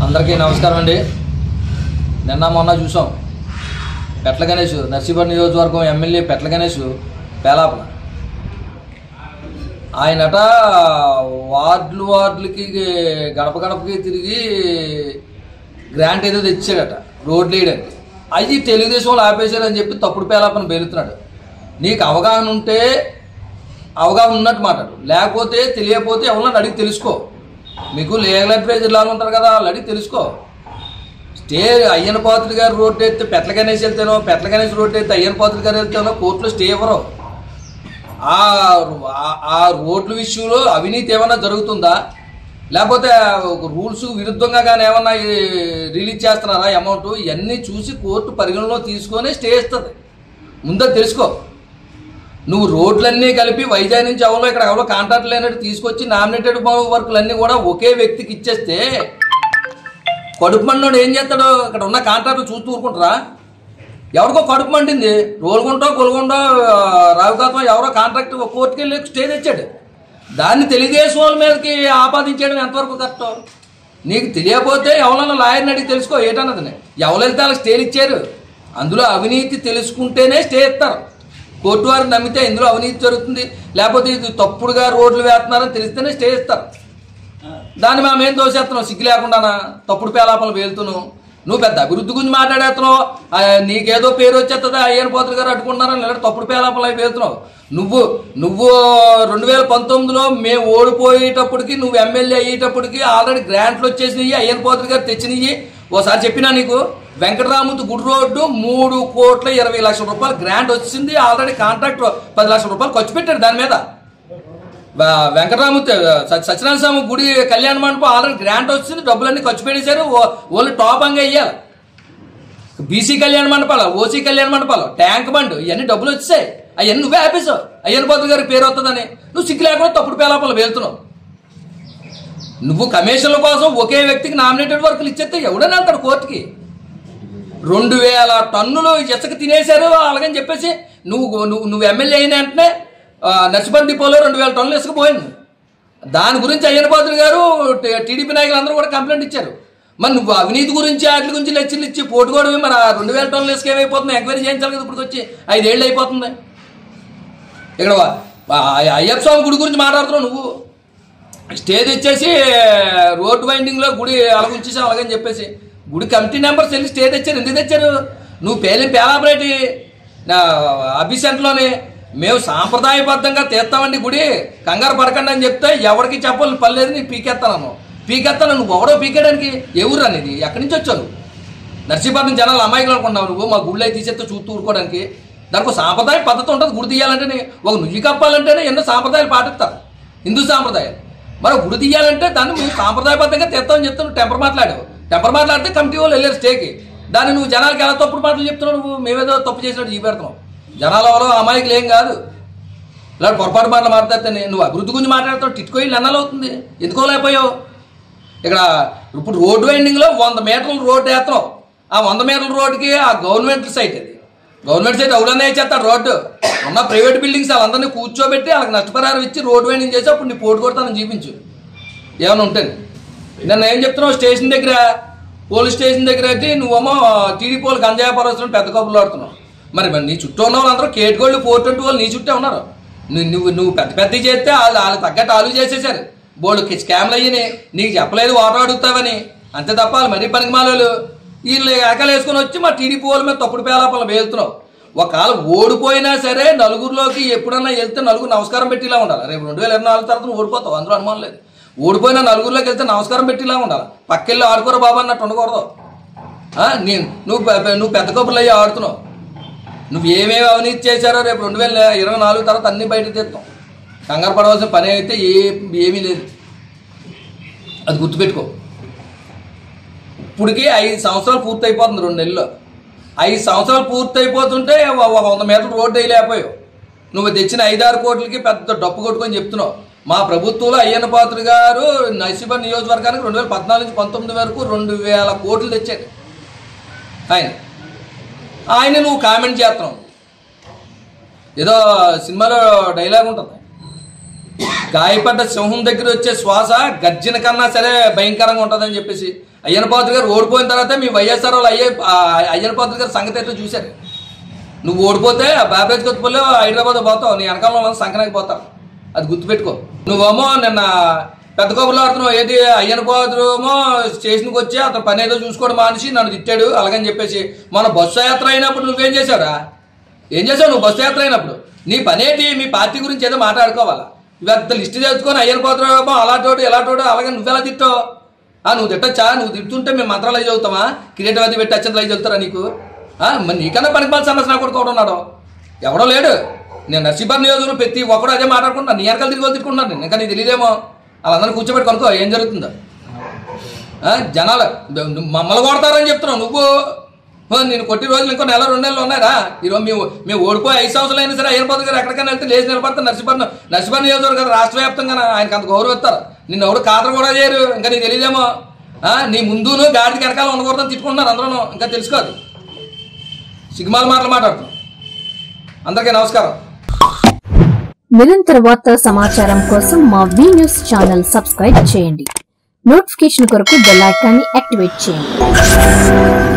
అందరికీ నమస్కారం అండి. నిన్న మొన్న చూసాం పెట్ల గణేష్ నర్సీపట్నం నియోజకవర్గం ఎమ్మెల్యే పెట్ల గణేష్ పేలాపన ఆయనట వార్డులకి గడప గడపకి తిరిగి గ్రాంట్ ఏదో తెచ్చాడట రోడ్లు వేయడానికి. అది తెలుగుదేశం వాళ్ళు ఆపేశారని చెప్పి తప్పుడు పేలాపన బెలుతున్నాడు. నీకు అవగాహన ఉంటే అవగాహన ఉన్నట్టు మాట్లాడు, లేకపోతే తెలియకపోతే ఎవరన్నా అడిగి తెలుసుకో. మీకు లీగల్ అడ్వైజర్ లాగా ఉంటారు కదా, వాళ్ళు అడిగి తెలుసుకో. స్టే అయ్యన్న పాత్రుడు గారు రోడ్డు ఎత్తే పెట్ల గణేష్ వెళ్తేనో, పెట్ల గణేష్ రోడ్డు ఎత్తే అయ్యన్న పాత్రుడు గారు వెళ్తేనో కోర్టులో స్టే ఇవ్వరు. ఆ రోడ్ల విషయంలో అవినీతి ఏమన్నా జరుగుతుందా, లేకపోతే రూల్స్ విరుద్ధంగా కానీ ఏమన్నా రిలీజ్ చేస్తున్నారా అమౌంట్, ఇవన్నీ చూసి కోర్టు పరిగణలో తీసుకొని స్టే ఇస్తుంది. ముందే తెలుసుకో. నువ్వు రోడ్లన్నీ కలిపి వైజాగ్ నుంచి ఇక్కడ ఎవరో కాంట్రాక్ట్ లేనట్టు తీసుకొచ్చి నామినేటెడ్ వర్కులన్నీ కూడా ఒకే వ్యక్తికి ఇచ్చేస్తే కడుపు మండినోడు ఏం చేస్తాడు? ఇక్కడ ఉన్న కాంట్రాక్టులు చూస్తూ ఊరుకుంటారా? ఎవరికో కడుపు మండింది, రోలుగుంటో కొలుగుంటో రావుకాతం ఎవరో కాంట్రాక్ట్ కోర్టుకి వెళ్ళి స్టే తెచ్చాడు. దాన్ని తెలుగుదేశం వాళ్ళ మీదకి ఆపాదించడం ఎంతవరకు కరెక్ట్? నీకు తెలియకపోతే ఎవరన్నా లాయర్ని అడిగి తెలుసుకో ఏటన్నదని. ఎవరు వెళ్తే వాళ్ళకి స్టేలు ఇచ్చారు. అందులో అవినీతి తెలుసుకుంటేనే స్టే ఇస్తారు. కోర్టు వారిని నమ్మితే ఇందులో అవినీతి జరుగుతుంది, లేకపోతే ఇది తప్పుడుగా రోడ్లు వేస్తున్నారని తెలిస్తేనే స్టే ఇస్తారు. దాన్ని మేమేం దోషేస్తున్నావు? సిగ్గు లేకుండానా తప్పుడు పేలాపలు వేలుతున్నావు. నువ్వు పెద్ద అభివృద్ధి గురించి మాట్లాడేస్తున్నావు, నీకేదో పేరు వచ్చేస్తుందా అయ్యన్న పాత్రుడు గారు అడ్డుకుంటున్నారని లేదా తప్పుడు పేలాపలు అవి వేలుతున్నావు. నువ్వు 2019లో మేము ఓడిపోయేటప్పటికి, నువ్వు ఎమ్మెల్యే అయ్యేటప్పటికి ఆల్రెడీ గ్రాంట్లు వచ్చేసినాయి, అయ్యన్న పాత్రుడు గారు తెచ్చినాయి. ఓసారి చెప్పినా నీకు, వెంకటరామూర్తి గుడి రోడ్డు 3,20,00,000 గ్రాంట్ వచ్చింది. ఆల్రెడీ కాంట్రాక్ట్ 10 లక్షల రూపాయలు ఖర్చు పెట్టాడు దాని మీద. వెంకటరామూర్తి సత్యనారాయణ స్వామి గుడి కళ్యాణ మండపం ఆల్రెడీ గ్రాంట్ వచ్చింది, డబ్బులన్నీ ఖర్చు పెట్టేశారు. ఓన్లీ టాప్ అంగా వేయాలి. బీసీ కళ్యాణ మండపాలు, ఓసీ కళ్యాణ మండపాలు, ట్యాంక్ బండ్, ఇవన్నీ డబ్బులు వచ్చాయి. అవన్నీ నువ్వే ఆపేసావు. అయ్యన్న పాత్రుడు గారికి పేరు వస్తుందని నువ్వు సిగ్గు లేకుండా తప్పుడు పేలాపలు వెళ్తున్నావు. నువ్వు కమిషన్ల కోసం ఒకే వ్యక్తికి నామినేటెడ్ వర్కులు ఇచ్చేస్తే ఎవడని వెళ్తాడు కోర్టుకి? 2,000 టన్నులు ఇసుక తినేశారు అలాగని చెప్పేసి నువ్వు ఎమ్మెల్యే అయిన వెంటనే నర్సిపల్లి డిపోలో 2,000 టన్నులు ఇసుక పోయింది. దాని గురించి అయ్యన్న పాత్రుడు గారు టీడీపీ నాయకులు అందరూ కూడా కంప్లైంట్ ఇచ్చారు. మరి నువ్వు అవినీతి గురించి వాటి గురించి లెక్కలు ఇచ్చి పోటుకోవడమే. మరి 2,000 టన్నులు ఇసుక ఏమైపోతుంది? ఎంక్వైరీ చేయించాలి కదా. ఇప్పుడు వచ్చి 5 ఏళ్ళు అయిపోతుంది. ఇక్కడ అయ్యప్ప స్వామి గుడి గురించి మాట్లాడుతున్నావు. నువ్వు స్టేజ్ ఇచ్చేసి రోడ్ వైండింగ్లో గుడి అలాగుంచేసి అలాగని చెప్పేసి గుడి కమిటీ మెంబర్స్ వెళ్ళి స్టే తెచ్చారు. ఎందుకు తెచ్చారు? నువ్వు పేలాపరేటి అభిషేకంలోనే మేము సాంప్రదాయబద్ధంగా తీస్తామండి గుడి, కంగారు పడకండి అని చెప్తే ఎవరికి చెప్పాలి పర్లేదు, నీకు పీకెత్తాను. నువ్వు ఎవడో పీకేయడానికి ఎవరు అనేది? ఎక్కడి నుంచి వచ్చావు? నర్సీపట్నం జనాలు అమాయకులు అనుకుంటున్నావు నువ్వు. మా గుళ్ళు అయితే తీసేస్తే చూస్తూ ఊరుకోవడానికి. దానికి ఒక సాంప్రదాయ పద్ధతి ఉంటుంది. గుడి తీయాలంటేనే, ఒక నుయ్యి కప్పాలంటేనే ఎన్నో సాంప్రదాయాలు పాటిస్తారు, హిందూ సాంప్రదాయాలు. మరి గుడి తీయాలంటే దాన్ని నువ్వు సాంప్రదాయబద్ధంగా తీస్తామని చెప్తావు. టెంపర్ మాట్లాడితే కమిటీ వాళ్ళు వెళ్ళారు స్టేకి. దాన్ని నువ్వు జనాలకి ఎలా తప్పుడు మాటలు చెప్తున్నావు? నువ్వు మేమేదో తప్పు చేసినట్టు చూపెడుతున్నావు. జనాల ఎవరో అమాయకులు ఏం కాదు. ఇలా పొరపాటు మాటలు మాట్లాడితే నువ్వు అభివృద్ధి గురించి మాట్లాడుతావు. టిట్కోయిలు ఎన్నాళ్ళు అవుతుంది? ఎందుకోలేకపోయావు? ఇక్కడ ఇప్పుడు రోడ్డు వైండింగ్లో 100 మీటర్ల రోడ్డు వేస్తున్నావు. ఆ 100 మీటర్ల రోడ్డుకి ఆ గవర్నమెంట్ సైట్, అది గవర్నమెంట్ సైట్ ఎవడన్నా చేస్తాడు. రోడ్డు ఉన్న ప్రైవేట్ బిల్డింగ్స్ వాళ్ళందరినీ కూర్చోబెట్టి వాళ్ళకి నష్టపరిహారం ఇచ్చి రోడ్డు వైండింగ్ చేసి అప్పుడు నీ పోటు కొడతానని చూపించు ఏమైనా ఉంటుంది. నన్ను ఏం చెప్తున్నావు? స్టేషన్ దగ్గర, పోలీస్ స్టేషన్ దగ్గర అయితే నువ్వేమో టీడీపీ వాళ్ళు గంజాయి పరవస్తున్న పెద్ద కబుర్లు ఆడుతున్నావు. మరి నీ చుట్టూ ఉన్న వాళ్ళందరూ కేటుకోళ్ళు 420 వాళ్ళు నీ చుట్టే ఉన్నారు. నువ్వు పెద్ద చేస్తే వాళ్ళు తగ్గట్టు ఆలు చేసేసారు. బోర్డు స్కామ్లు అయ్యి నీకు చెప్పలేదు, ఓటర్ అడుగుతావని. అంతే తప్ప వాళ్ళు మరీ పనికి మాలోళ్ళు వీళ్ళు ఏకాలు వేసుకొని వచ్చి మా టీడీపీ వాళ్ళ మీద తప్పుడు పేలాపలు వేలుతున్నావు. ఒకవేళ ఓడిపోయినా సరే నలుగురిలోకి ఎప్పుడన్నా వెళ్తే నలుగురు నమస్కారం పెట్టిలా ఉండాలి. రేపు 2024 తర్వాత నువ్వు ఓడిపోతావు, అందులో అనుమానం లేదు. ఓడిపోయినా నలుగురిలోకి వెళ్తే నమస్కారం పెట్టిలా ఉండాలి. పక్కెళ్ళి ఆడుకోరా బాబా అన్నట్టు ఉండకూడదు. నువ్వు పెద్ద కబుర్లు అయ్యి ఆడుతున్నావు. నువ్వు ఏమేమి అవినీతి చేశారో రేపు 2024 తర్వాత అన్ని బయట తీస్తాం. కంగారు పడవలసిన పని అయితే ఏమీ లేదు, అది గుర్తుపెట్టుకో. ఇప్పటికీ 5 సంవత్సరాలు పూర్తి అయిపోతుంది. 2 నెలల్లో 5 సంవత్సరాలు పూర్తి అయిపోతుంటే 100 మీటర్ల రోడ్డు వేయలేకపోయావు. నువ్వు తెచ్చిన 5-6 కోట్లకి పెద్ద డప్పు కొట్టుకొని చెప్తున్నావు. మా ప్రభుత్వంలో అయ్యన్న పాత్రుడు గారు నర్సీపట్నం నియోజకవర్గానికి 2014 నుంచి 19 వరకు 2,000 కోట్లు తెచ్చాడు ఆయన నువ్వు కామెంట్ చేస్తున్నావు. ఏదో సినిమాలో డైలాగ్ ఉంటుంది, గాయపడ్డ సింహం దగ్గర వచ్చే శ్వాస గర్జన కన్నా సరే భయంకరంగా ఉంటుందని చెప్పేసి అయ్యనపాత్రుడు గారు ఓడిపోయిన తర్వాత మీ వైఎస్ఆర్ వాళ్ళు అయ్యనపాత్రుడు గారు సంగతి అయితే చూశారు. నువ్వు ఓడిపోతే ఆ బ్యాబరేజ్ కొత్తపల్లి హైదరాబాద్ పోతావు, నీ వెనకాల వాళ్ళు సంక్రాంతికి పోతావు, అది గుర్తుపెట్టుకో. నువ్వేమో నిన్న పెద్ద కబుర్లు ఆడుతున్నావు, ఏది అయ్యనపాత్రుడేమో స్టేషన్కి వచ్చి అతను పని ఏదో చూసుకోవడం మానేసి నన్ను తిట్టాడు అలాగని చెప్పేసి. మన బస్సు యాత్ర అయినప్పుడు నువ్వేం చేశావురా? ఏం చేసావు నువ్వు బస్సు యాత్ర అయినప్పుడు? నీ పనేటి మీ పార్టీ గురించి ఏదో మాట్లాడుకోవాలా? పెద్ద లిస్ట్ తెచ్చుకొని అయ్యనపాత్రుడేమో అలాంటోడు ఎలాంటోడు అలాగే నువ్వెలా తిట్టావు? నువ్వు తిట్టచ్చా? నువ్వు తిడుతుంటే మేము మంత్రాలు అయి చదువుతామా? క్రియేటివ్ పెట్టి అచ్చంతలు అయి చదువుతారా నీకు? మరి నీకన్నా పనికిమాలి సమస్య నా కొడుకు ఉన్నాడు, ఎవడో లేడు. నేను నర్సీపట్నం నియోజకవర్గంలో ప్రతి ఒక్కడు అదే మాట్లాడుకుంటున్నాను, నీ వెనకాల తిరిగి తిట్టుకుంటున్నాను నేను. ఇంకా నీకు తెలియదేమో, వాళ్ళందరినీ కూర్చోబెట్టి కనుక్కో ఏం జరుగుతుందో. జనాలు మమ్మల్ని కొడతారని చెప్తున్నావు నువ్వు. నేను కొట్టి రోజులు ఇంకో నెల 2 నెలలు ఉన్నారా? ఈరోజు మేము ఓడిపోయి 5 సంవత్సరాలు అయినా సరే అయ్యనపాత్రుడు గారు ఎక్కడికైనా వెళ్తే లేచి నిలబడతారు. నర్సీపట్నం నియోజకవర్గం కదా రాష్ట్ర వ్యాప్తంగా ఆయనకు అంత గౌరవిస్తారు. నిన్ను ఎవరు ఖాతరు కూడా చేయరు. ఇంకా నీకు తెలియదేమో, నీ ముందును గాడికి వెనకాల ఉండకూడదని తిట్టుకుంటున్నారు అందరూ. ఇంకా తెలుసుకోదు, సిగ్గుమాల మాటలు మాట్లాడుతున్నాం. అందరికీ నమస్కారం. నిరంతర వార్తా సమాచారం కోసం మా వి న్యూస్ ఛానల్ సబ్స్క్రైబ్ చేయండి. నోటిఫికేషన్ కొరకు బెల్ ఐకాన్ని యాక్టివేట్ చేయండి.